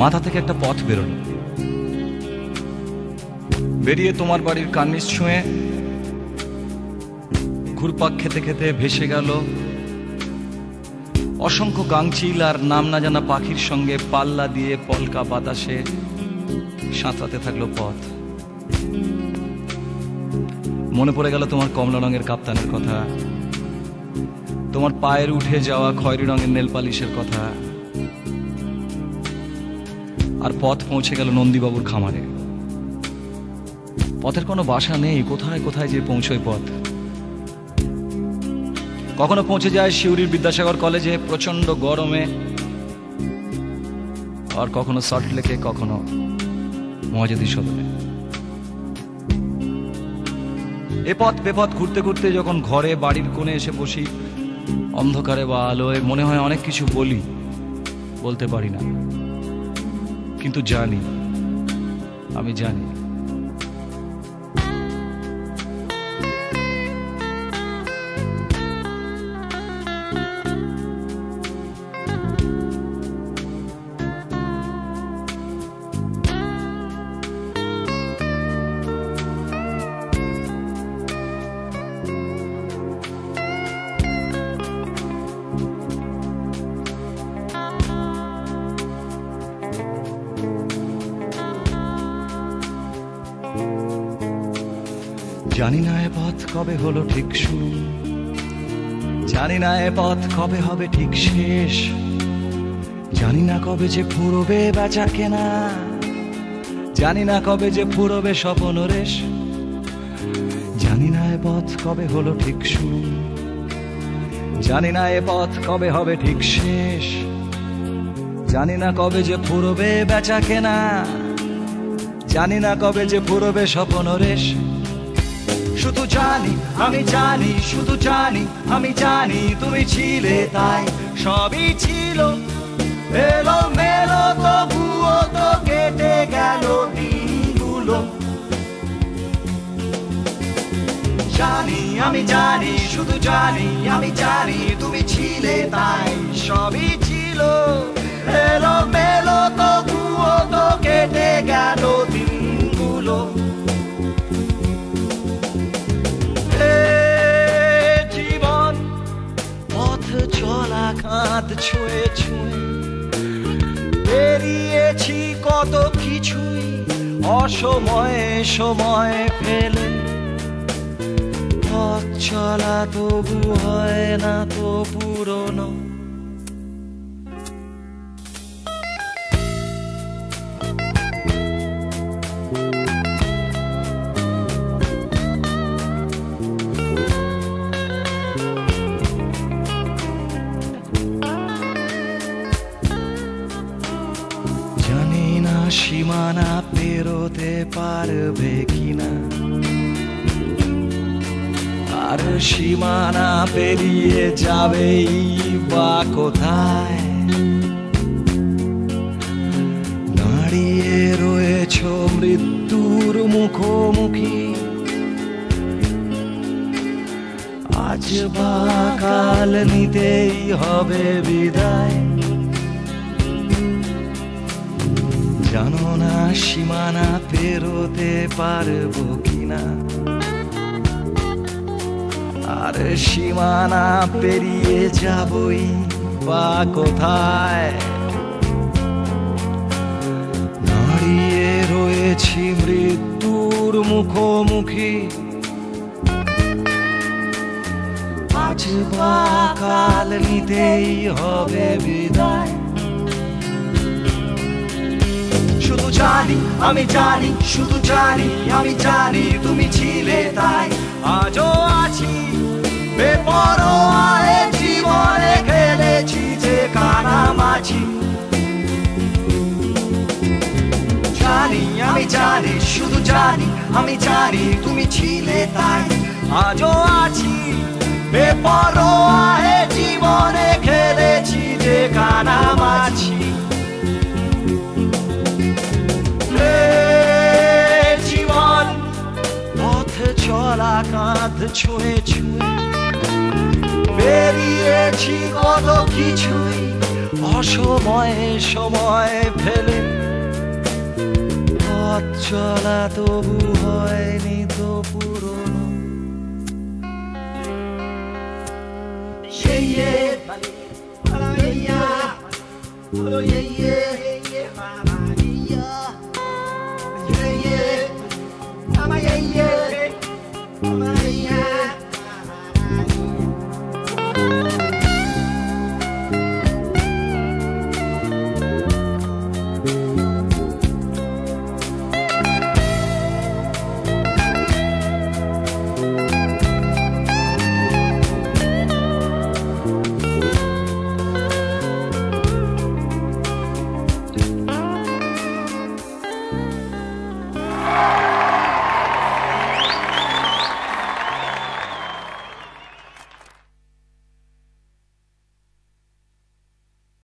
মাথা থেকে একটা পথ বেরোলো, বেরিয়ে তোমার বাড়ির কার্নিশ ছুঁয়ে ঘুরপাক খেতে খেতে ভেসে গেল অসংখ্য গাংচিল আর নাম না জানা পাখির সঙ্গে পাল্লা দিয়ে পলকা বাতাসে সাঁতরাতে থাকলো পথ। মনে পড়ে গেল তোমার কমলা রঙের কাপ্তানের কথা, তোমার পায়ের উঠে যাওয়া খয়েরি রঙের নেল পালিশের কথা। আর পথ পৌঁছে গেল নন্দীবাবুর খামারে। পথের কোনো বাসা নেই, কোথায় কোথায় যে পৌঁছয় পথ। কখনো পৌঁছে যায় সিউড়ির বিদ্যাসাগর কলেজে প্রচন্ড গরমে, আর কখনো সল্টলেকে, কখনো মহাজেদি সদনে। এ পথ বেপথ ঘুরতে ঘুরতে যখন ঘরে বাড়ির কোণে এসে বসি, অন্ধকারে বা আলোয় মনে হয় অনেক কিছু বলি, বলতে পারি না, কিন্তু জানি, আমি জানি জানি না এ পথ কবে হলো ঠিক শুরু, জানি না এ পথ কবে হবে ঠিক শেষ, জানি না কবে যে ফুরবে বেচা কেনা, জানি না কবে যে ফুরবে স্বপ্ন রেশ। জানি না এ পথ কবে হলো ঠিক শুরু, জানি না এ পথ কবে হবে ঠিক শেষ, জানি না কবে যে ফুরবে বেচা কেনা, জানি না কবে যে ফুরবে স্বপ্ন রেশ। শুধু জানি, আমি জানি, শুধু জানি, আমি জানি তুমি ছিলে, তাই সবই ছিল এলো মেলো, তবুও তো কেটে গেল দিনগুলো। জানি, আমি জানি, শুধু জানি, আমি জানি তুমি ছিলে, তাই সবই ছিল এলো মেলো, তবুও তো কেটে গেল দিনগুলো। জীবন পথ চলা কাঁধ ছুঁয়ে ছুঁয়ে বেরিয়েছি কত কিছুই, অসময়ে সময় ফেলে। পথ চলা তবু হয় না তো পুরনো, সীমানা পেরোতে পারবে কিনা, আর সীমানা পেরিয়ে যাবেই বা কোথায়। দাঁড়িয়ে রয়েছ মৃত্যুর মুখোমুখি, আজ বা কাল নিতেই হবে বিদায়। জানো না সীমানা পেরোতে পারবো কিনা, আর সীমানা পেরিয়ে যাবই বা কোথায়। দাঁড়িয়ে রয়েছি মৃত্যুর মুখোমুখি, আজ বা কাল নিতেই হবে বিদায়। শুধু জানি, জানি শুধু জানি আমি জানি তুমি ছিলে তাই আজও আছি বেপরোয়া জীবনে খেলেছি যে কানামাছি আমি জানি শুধু জানি আমি জানি তুমি ছিলে তাই আজও আছি বেপরোয়া জীবনে খেলেছি যে কানামাছি জীবন পথে চলা কাঁধ ছুঁয়ে ছুঁয়ে বেরিয়েছি কত কিছুই অসময়ে সময় ফেলে পথ চলা তবু হয়নি তো পুরনো yeah, yeah, yeah, yeah.